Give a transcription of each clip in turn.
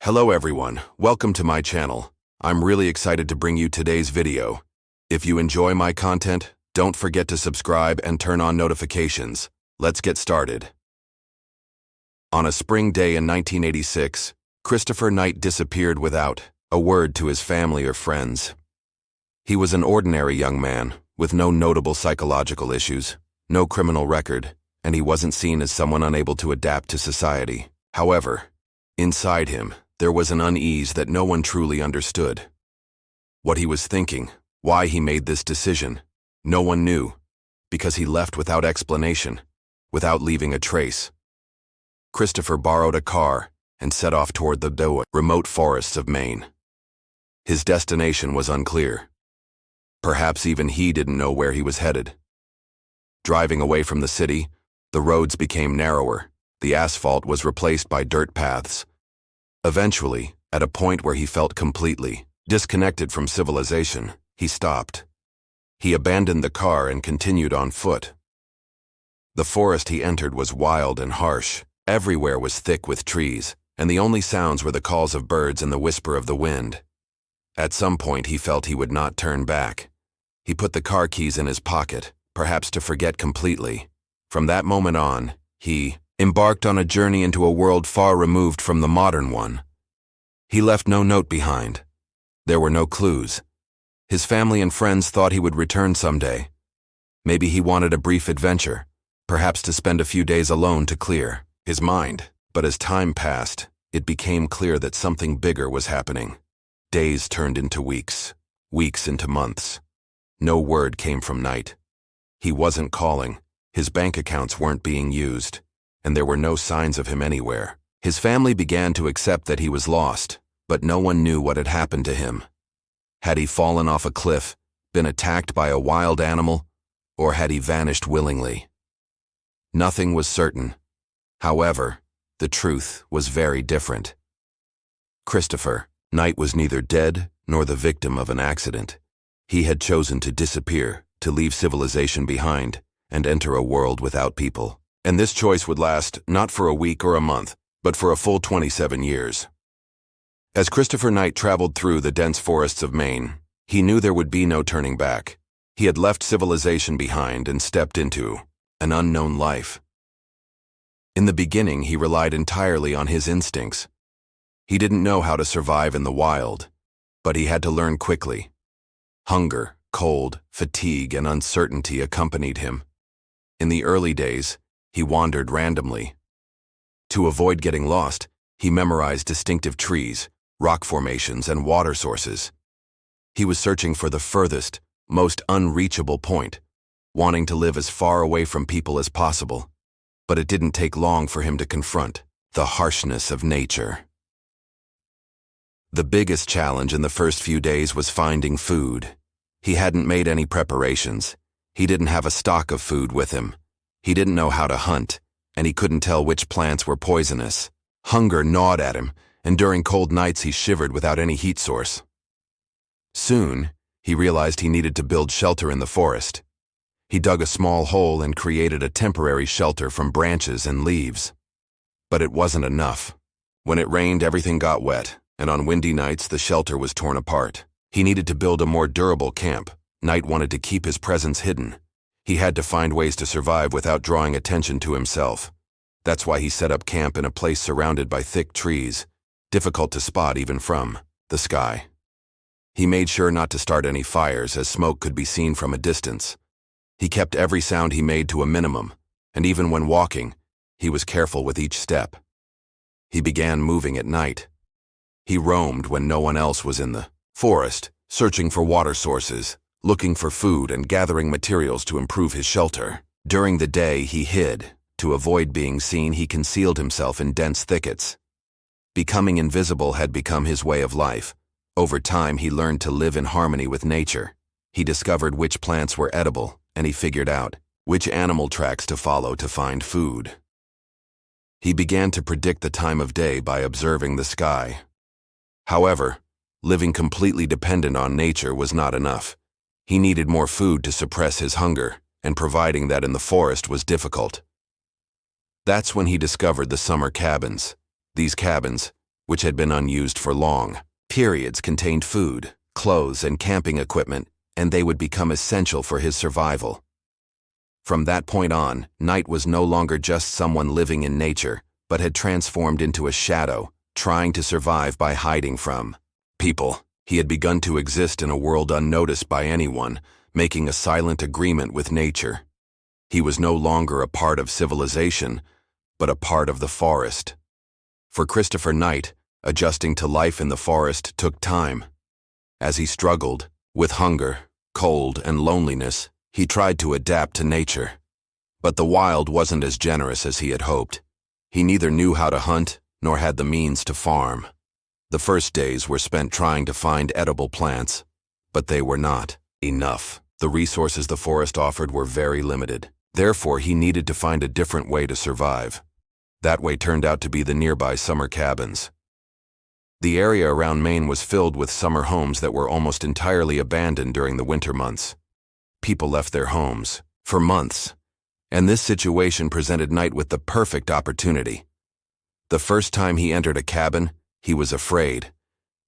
Hello everyone, welcome to my channel. I'm really excited to bring you today's video. If you enjoy my content, don't forget to subscribe and turn on notifications. Let's get started. On a spring day in 1986, Christopher Knight disappeared without a word to his family or friends. He was an ordinary young man, with no notable psychological issues, no criminal record, and he wasn't seen as someone unable to adapt to society. However, inside him, there was an unease that no one truly understood. What he was thinking, why he made this decision, no one knew, because he left without explanation, without leaving a trace. Christopher borrowed a car and set off toward the remote forests of Maine. His destination was unclear. Perhaps even he didn't know where he was headed. Driving away from the city, the roads became narrower. The asphalt was replaced by dirt paths. Eventually, at a point where he felt completely disconnected from civilization, he stopped. He abandoned the car and continued on foot. The forest he entered was wild and harsh. Everywhere was thick with trees, and the only sounds were the calls of birds and the whisper of the wind. At some point, he felt he would not turn back. He put the car keys in his pocket, perhaps to forget completely. From that moment on, he embarked on a journey into a world far removed from the modern one. He left no note behind. There were no clues. His family and friends thought he would return someday. Maybe he wanted a brief adventure, perhaps to spend a few days alone to clear his mind. But as time passed, it became clear that something bigger was happening. Days turned into weeks, weeks into months. No word came from Knight. He wasn't calling. His bank accounts weren't being used, and there were no signs of him anywhere. His family began to accept that he was lost, but no one knew what had happened to him. Had he fallen off a cliff, been attacked by a wild animal, or had he vanished willingly? Nothing was certain. However, the truth was very different. Christopher Knight was neither dead nor the victim of an accident. He had chosen to disappear, to leave civilization behind, and enter a world without people. And this choice would last not for a week or a month, but for a full 27 years. As Christopher Knight traveled through the dense forests of Maine, he knew there would be no turning back. He had left civilization behind and stepped into an unknown life. In the beginning, he relied entirely on his instincts. He didn't know how to survive in the wild, but he had to learn quickly. Hunger, cold, fatigue, and uncertainty accompanied him. In the early days, he wandered randomly. To avoid getting lost, he memorized distinctive trees, rock formations, and water sources. He was searching for the furthest, most unreachable point, wanting to live as far away from people as possible. But it didn't take long for him to confront the harshness of nature. The biggest challenge in the first few days was finding food. He hadn't made any preparations. He didn't have a stock of food with him. He didn't know how to hunt, and he couldn't tell which plants were poisonous. Hunger gnawed at him, and during cold nights he shivered without any heat source. Soon, he realized he needed to build shelter in the forest. He dug a small hole and created a temporary shelter from branches and leaves. But it wasn't enough. When it rained, everything got wet, and on windy nights the shelter was torn apart. He needed to build a more durable camp. Knight wanted to keep his presence hidden. He had to find ways to survive without drawing attention to himself. That's why he set up camp in a place surrounded by thick trees, difficult to spot even from the sky. He made sure not to start any fires, as smoke could be seen from a distance. He kept every sound he made to a minimum, and even when walking, he was careful with each step. He began moving at night. He roamed when no one else was in the forest, searching for water sources, looking for food, and gathering materials to improve his shelter. During the day, he hid. To avoid being seen, he concealed himself in dense thickets. Becoming invisible had become his way of life. Over time, he learned to live in harmony with nature. He discovered which plants were edible, and he figured out which animal tracks to follow to find food. He began to predict the time of day by observing the sky. However, living completely dependent on nature was not enough. He needed more food to suppress his hunger, and providing that in the forest was difficult. That's when he discovered the summer cabins. These cabins, which had been unused for long periods, contained food, clothes, and camping equipment, and they would become essential for his survival. From that point on, Knight was no longer just someone living in nature, but had transformed into a shadow, trying to survive by hiding from people. He had begun to exist in a world unnoticed by anyone, making a silent agreement with nature. He was no longer a part of civilization, but a part of the forest. For Christopher Knight, adjusting to life in the forest took time. As he struggled with hunger, cold, and loneliness, he tried to adapt to nature. But the wild wasn't as generous as he had hoped. He neither knew how to hunt nor had the means to farm. The first days were spent trying to find edible plants, but they were not enough. The resources the forest offered were very limited. Therefore, he needed to find a different way to survive. That way turned out to be the nearby summer cabins. The area around Maine was filled with summer homes that were almost entirely abandoned during the winter months. People left their homes for months, and this situation presented Knight with the perfect opportunity. The first time he entered a cabin, he was afraid.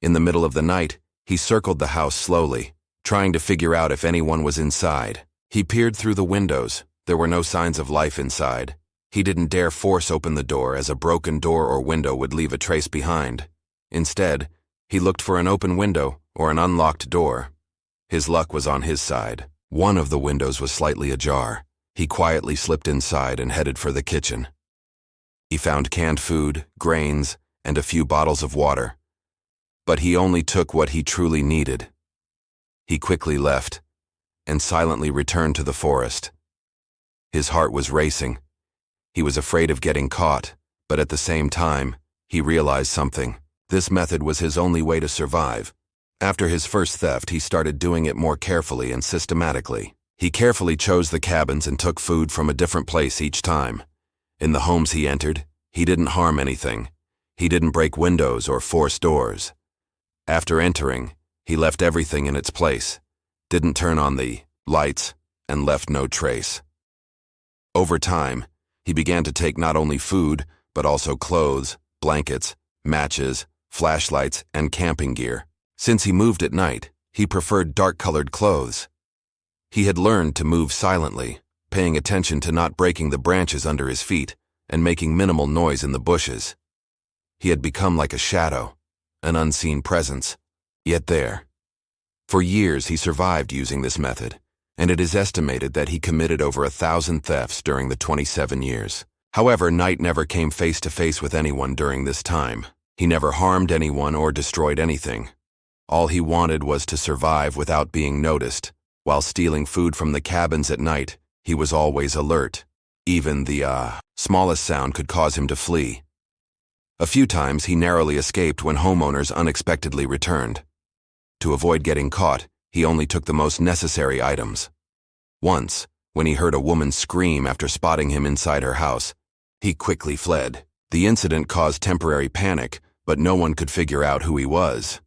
In the middle of the night, he circled the house slowly, trying to figure out if anyone was inside. He peered through the windows. There were no signs of life inside. He didn't dare force open the door, as a broken door or window would leave a trace behind. Instead, he looked for an open window or an unlocked door. His luck was on his side. One of the windows was slightly ajar. He quietly slipped inside and headed for the kitchen. He found canned food, grains, and a few bottles of water. But he only took what he truly needed. He quickly left and silently returned to the forest. His heart was racing. He was afraid of getting caught, but at the same time, he realized something. This method was his only way to survive. After his first theft, he started doing it more carefully and systematically. He carefully chose the cabins and took food from a different place each time. In the homes he entered, he didn't harm anything. He didn't break windows or force doors. After entering, he left everything in its place, didn't turn on the lights, and left no trace. Over time, he began to take not only food, but also clothes, blankets, matches, flashlights, and camping gear. Since he moved at night, he preferred dark-colored clothes. He had learned to move silently, paying attention to not breaking the branches under his feet and making minimal noise in the bushes. He had become like a shadow, an unseen presence, yet there. For years he survived using this method, and it is estimated that he committed over 1,000 thefts during the 27 years. However, Knight never came face to face with anyone during this time. He never harmed anyone or destroyed anything. All he wanted was to survive without being noticed. While stealing food from the cabins at night, he was always alert. Even the smallest sound could cause him to flee. A few times he narrowly escaped when homeowners unexpectedly returned. To avoid getting caught, he only took the most necessary items. Once, when he heard a woman scream after spotting him inside her house, he quickly fled. The incident caused temporary panic, but no one could figure out who he was.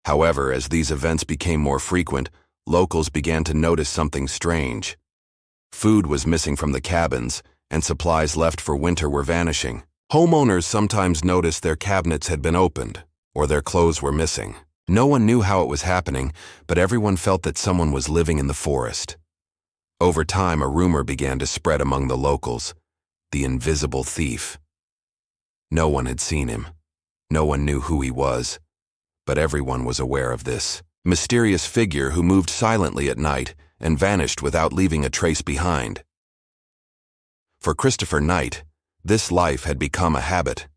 However, as these events became more frequent, locals began to notice something strange. Food was missing from the cabins, and supplies left for winter were vanishing. Homeowners sometimes noticed their cabinets had been opened, or their clothes were missing. No one knew how it was happening, but everyone felt that someone was living in the forest. Over time, a rumor began to spread among the locals: the invisible thief. No one had seen him. No one knew who he was, but everyone was aware of this mysterious figure who moved silently at night and vanished without leaving a trace behind. For Christopher Knight, this life had become a habit.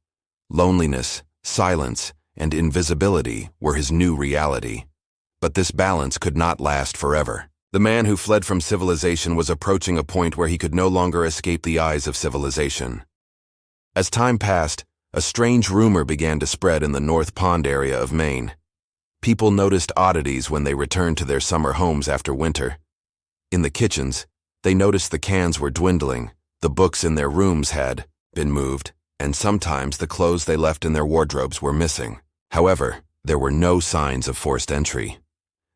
Loneliness, silence, and invisibility were his new reality. But this balance could not last forever. The man who fled from civilization was approaching a point where he could no longer escape the eyes of civilization. As time passed, a strange rumor began to spread in the North Pond area of Maine. People noticed oddities when they returned to their summer homes after winter. In the kitchens, they noticed the cans were dwindling, the books in their rooms had been moved, and sometimes the clothes they left in their wardrobes were missing. However, there were no signs of forced entry.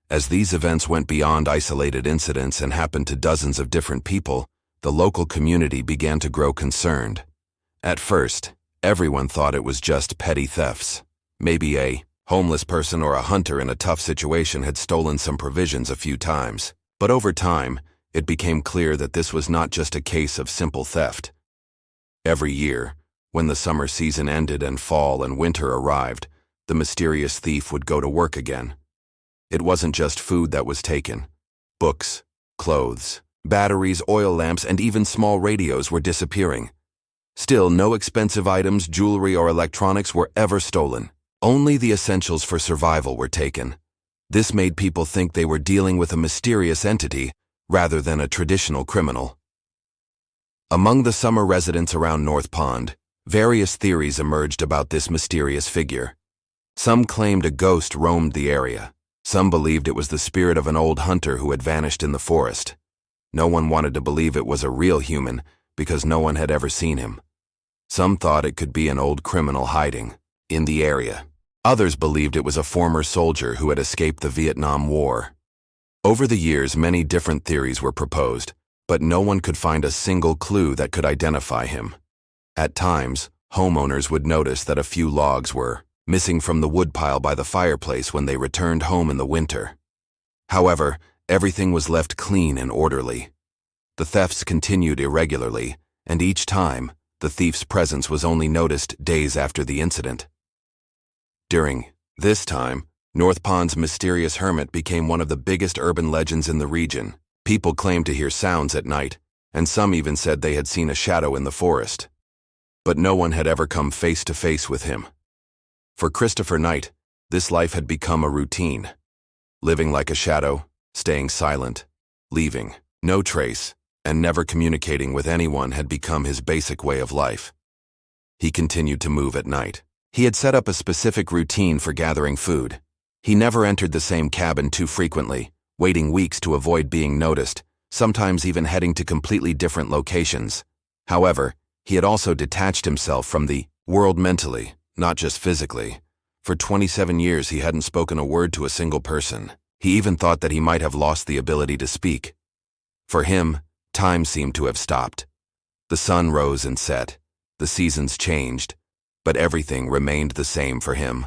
As these events went beyond isolated incidents and happened to dozens of different people, the local community began to grow concerned. At first, Everyone thought it was just petty thefts. Maybe a homeless person or a hunter in a tough situation had stolen some provisions a few times. But over time, it became clear that this was not just a case of simple theft. Every year, when the summer season ended and fall and winter arrived, the mysterious thief would go to work again. It wasn't just food that was taken. Books, clothes, batteries, oil lamps, and even small radios were disappearing. Still, no expensive items, jewelry, or electronics were ever stolen. Only the essentials for survival were taken. This made people think they were dealing with a mysterious entity rather than a traditional criminal. Among the summer residents around North Pond, various theories emerged about this mysterious figure. Some claimed a ghost roamed the area. Some believed it was the spirit of an old hunter who had vanished in the forest. No one wanted to believe it was a real human because no one had ever seen him. Some thought it could be an old criminal hiding in the area. Others believed it was a former soldier who had escaped the Vietnam War. Over the years, many different theories were proposed, but no one could find a single clue that could identify him. At times, homeowners would notice that a few logs were missing from the woodpile by the fireplace when they returned home in the winter. However, everything was left clean and orderly. The thefts continued irregularly, and each time, the thief's presence was only noticed days after the incident. During this time, North Pond's mysterious hermit became one of the biggest urban legends in the region. People claimed to hear sounds at night, and some even said they had seen a shadow in the forest. But no one had ever come face to face with him. For Christopher Knight, this life had become a routine. Living like a shadow, staying silent, leaving no trace, and never communicating with anyone had become his basic way of life. He continued to move at night. He had set up a specific routine for gathering food. He never entered the same cabin too frequently, waiting weeks to avoid being noticed, sometimes even heading to completely different locations. However, he had also detached himself from the world mentally, not just physically. For 27 years, he hadn't spoken a word to a single person. He even thought that he might have lost the ability to speak. For him, time seemed to have stopped. The sun rose and set, the seasons changed, but everything remained the same for him.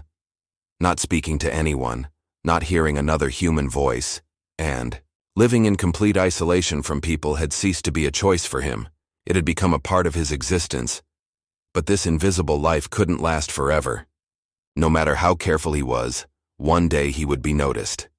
Not speaking to anyone, not hearing another human voice, and living in complete isolation from people had ceased to be a choice for him. It had become a part of his existence. But this invisible life couldn't last forever. No matter how careful he was, one day he would be noticed.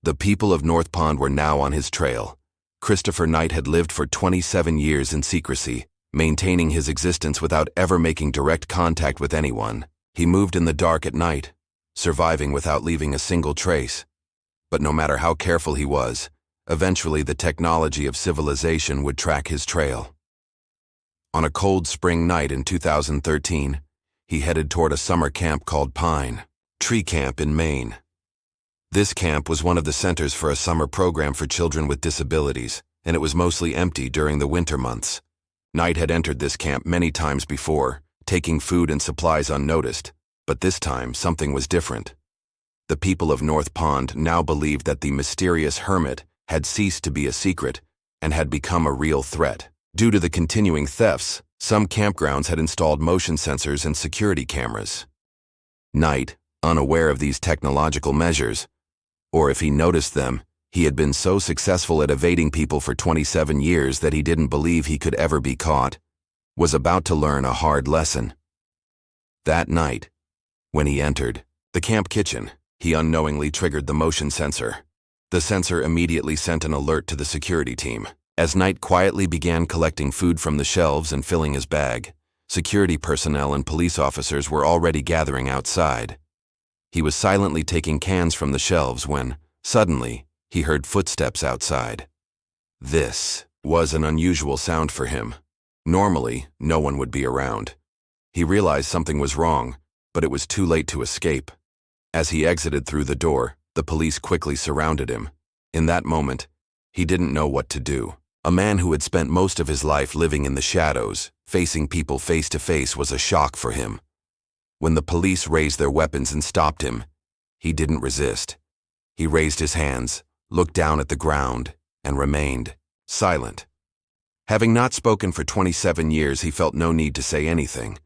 The people of North Pond were now on his trail. Christopher Knight had lived for 27 years in secrecy, maintaining his existence without ever making direct contact with anyone. He moved in the dark at night, surviving without leaving a single trace. But no matter how careful he was, eventually the technology of civilization would track his trail. On a cold spring night in 2013, he headed toward a summer camp called Pine Tree Camp in Maine. This camp was one of the centers for a summer program for children with disabilities, and it was mostly empty during the winter months. Knight had entered this camp many times before, taking food and supplies unnoticed, but this time something was different. The people of North Pond now believed that the mysterious hermit had ceased to be a secret and had become a real threat. Due to the continuing thefts, some campgrounds had installed motion sensors and security cameras. Knight, unaware of these technological measures, or if he noticed them, he had been so successful at evading people for 27 years that he didn't believe he could ever be caught, was about to learn a hard lesson. That night, when he entered the camp kitchen, he unknowingly triggered the motion sensor. The sensor immediately sent an alert to the security team. As Knight quietly began collecting food from the shelves and filling his bag, security personnel and police officers were already gathering outside. He was silently taking cans from the shelves when, suddenly, he heard footsteps outside. This was an unusual sound for him. Normally, no one would be around. He realized something was wrong, but it was too late to escape. As he exited through the door, the police quickly surrounded him. In that moment, he didn't know what to do. A man who had spent most of his life living in the shadows, facing people face to face, was a shock for him. When the police raised their weapons and stopped him, he didn't resist. He raised his hands, looked down at the ground, and remained silent. Having not spoken for 27 years, he felt no need to say anything.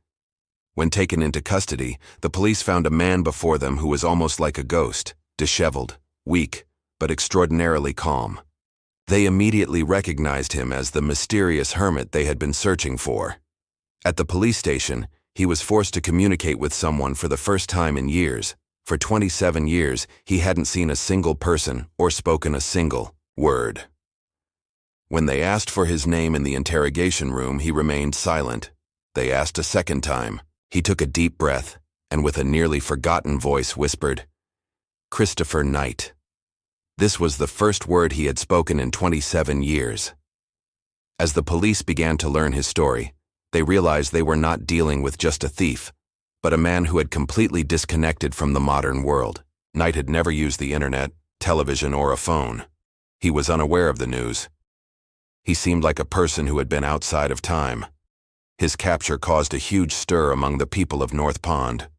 When taken into custody, the police found a man before them who was almost like a ghost, disheveled, weak, but extraordinarily calm. They immediately recognized him as the mysterious hermit they had been searching for. At the police station, he was forced to communicate with someone for the first time in years. For 27 years, he hadn't seen a single person or spoken a single word. When they asked for his name in the interrogation room, he remained silent. They asked a second time. He took a deep breath and with a nearly forgotten voice whispered, "Christopher Knight." This was the first word he had spoken in 27 years. As the police began to learn his story, they realized they were not dealing with just a thief, but a man who had completely disconnected from the modern world. Knight had never used the internet, television, or a phone. He was unaware of the news. He seemed like a person who had been outside of time. His capture caused a huge stir among the people of North Pond.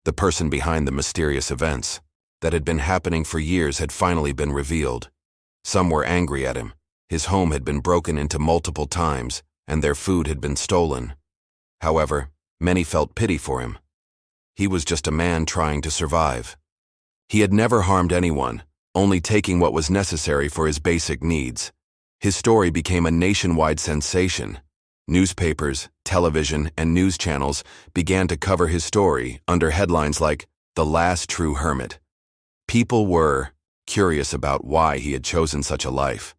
The person behind the mysterious events that had been happening for years had finally been revealed. Some were angry at him. His home had been broken into multiple times, and their food had been stolen. However, many felt pity for him. He was just a man trying to survive. He had never harmed anyone, only taking what was necessary for his basic needs. His story became a nationwide sensation. Newspapers, television, and news channels began to cover his story under headlines like "The Last True Hermit." People were curious about why he had chosen such a life.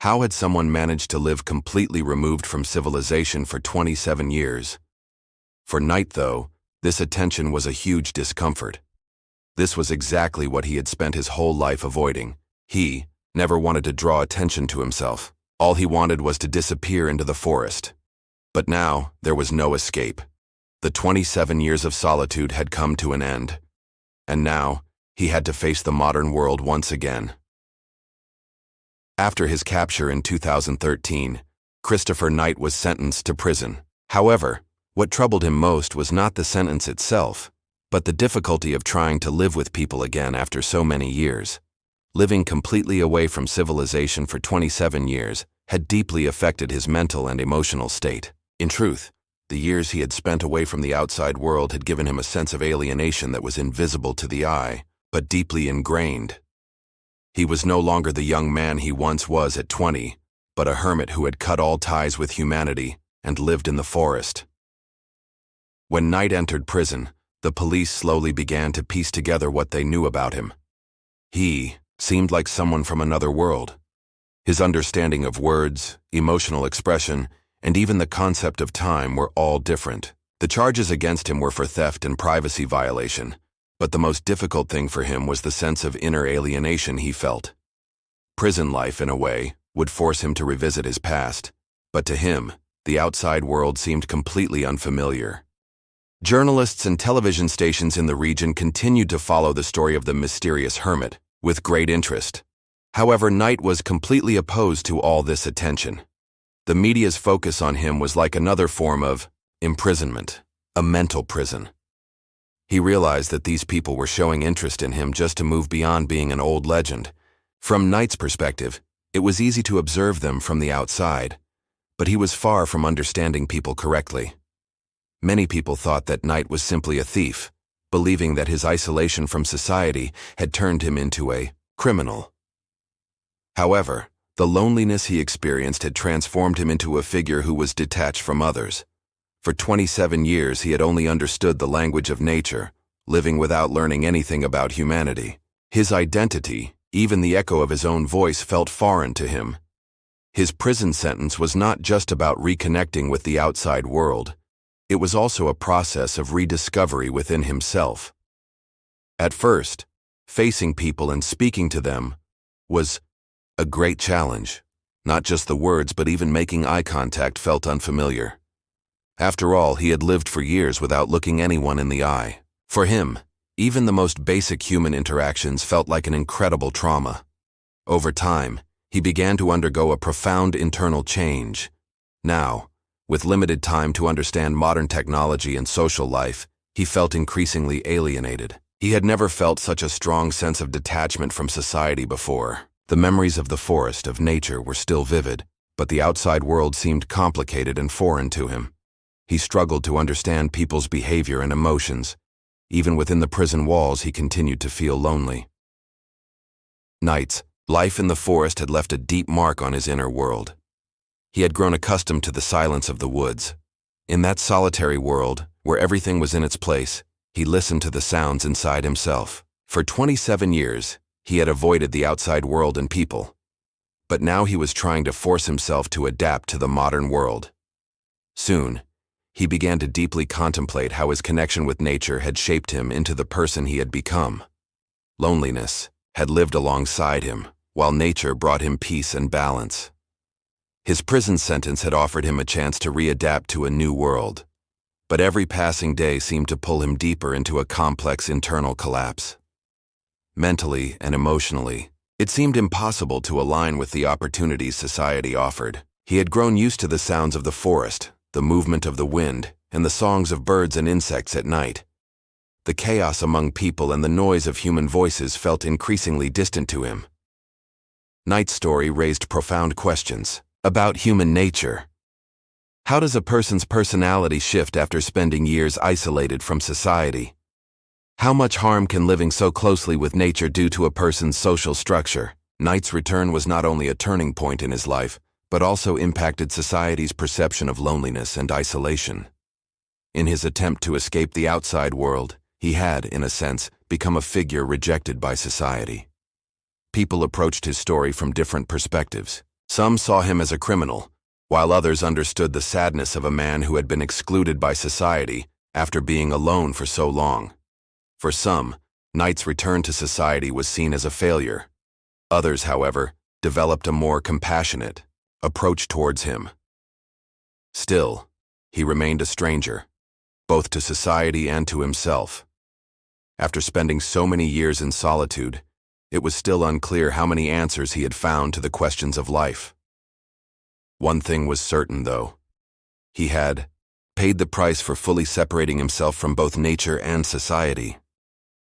How had someone managed to live completely removed from civilization for 27 years? For Knight, though, this attention was a huge discomfort. This was exactly what he had spent his whole life avoiding. He never wanted to draw attention to himself. All he wanted was to disappear into the forest. But now, there was no escape. The 27 years of solitude had come to an end. And now, he had to face the modern world once again. After his capture in 2013, Christopher Knight was sentenced to prison. However, what troubled him most was not the sentence itself, but the difficulty of trying to live with people again after so many years. Living completely away from civilization for 27 years had deeply affected his mental and emotional state. In truth, the years he had spent away from the outside world had given him a sense of alienation that was invisible to the eye, but deeply ingrained. He was no longer the young man he once was at 20, but a hermit who had cut all ties with humanity and lived in the forest. When Knight entered prison, the police slowly began to piece together what they knew about him. He seemed like someone from another world. His understanding of words, emotional expression, and even the concept of time were all different. The charges against him were for theft and privacy violation, but the most difficult thing for him was the sense of inner alienation he felt. Prison life, in a way, would force him to revisit his past, but to him, the outside world seemed completely unfamiliar. Journalists and television stations in the region continued to follow the story of the mysterious hermit with great interest. However, Knight was completely opposed to all this attention. The media's focus on him was like another form of imprisonment, a mental prison. He realized that these people were showing interest in him just to move beyond being an old legend. From Knight's perspective, it was easy to observe them from the outside, but he was far from understanding people correctly. Many people thought that Knight was simply a thief, believing that his isolation from society had turned him into a criminal. However, the loneliness he experienced had transformed him into a figure who was detached from others. For 27 years, he had only understood the language of nature, living without learning anything about humanity. His identity, even the echo of his own voice, felt foreign to him. His prison sentence was not just about reconnecting with the outside world. It was also a process of rediscovery within himself. At first, facing people and speaking to them was a great challenge. Not just the words, but even making eye contact felt unfamiliar. After all, he had lived for years without looking anyone in the eye. For him, even the most basic human interactions felt like an incredible trauma. Over time, he began to undergo a profound internal change. Now, with limited time to understand modern technology and social life, he felt increasingly alienated. He had never felt such a strong sense of detachment from society before. The memories of the forest, of nature, were still vivid, but the outside world seemed complicated and foreign to him. He struggled to understand people's behavior and emotions. Even within the prison walls, he continued to feel lonely. Nights, life in the forest had left a deep mark on his inner world. He had grown accustomed to the silence of the woods. In that solitary world, where everything was in its place, he listened to the sounds inside himself. For 27 years, he had avoided the outside world and people. But now he was trying to force himself to adapt to the modern world. Soon, he began to deeply contemplate how his connection with nature had shaped him into the person he had become. Loneliness had lived alongside him, while nature brought him peace and balance. His prison sentence had offered him a chance to readapt to a new world, but every passing day seemed to pull him deeper into a complex internal collapse. Mentally and emotionally, it seemed impossible to align with the opportunities society offered. He had grown used to the sounds of the forest, the movement of the wind, and the songs of birds and insects at night. The chaos among people and the noise of human voices felt increasingly distant to him. Night's story raised profound questions about human nature. How does a person's personality shift after spending years isolated from society? How much harm can living so closely with nature do to a person's social structure? Night's return was not only a turning point in his life, but also impacted society's perception of loneliness and isolation. In his attempt to escape the outside world, he had, in a sense, become a figure rejected by society. People approached his story from different perspectives. Some saw him as a criminal, while others understood the sadness of a man who had been excluded by society after being alone for so long. For some, Night's return to society was seen as a failure. Others, however, developed a more compassionate approach towards him. Still, he remained a stranger, both to society and to himself. After spending so many years in solitude, it was still unclear how many answers he had found to the questions of life. One thing was certain, though. He had paid the price for fully separating himself from both nature and society.